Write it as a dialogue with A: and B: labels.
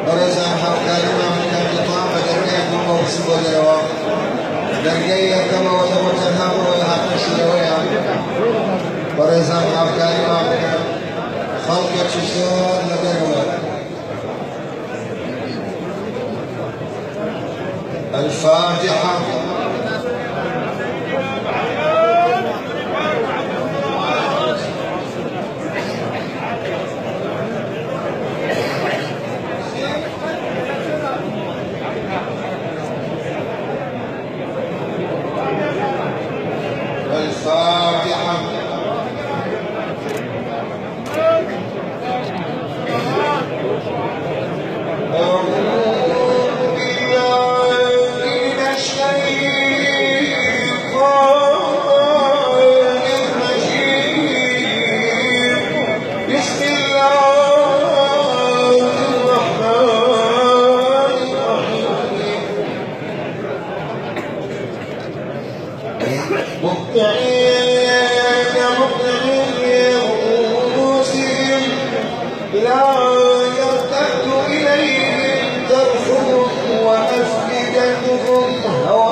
A: برزان حوكالما من الإطعام درجيكم وبسبو دروا درجيكم وتمتنهم والحق الشلوية برزان حوكالما من خلق الشسور لدروا الفاتحة. الفاتحة. لا يرتد إليهم طرفهم وأفئدتهم هواء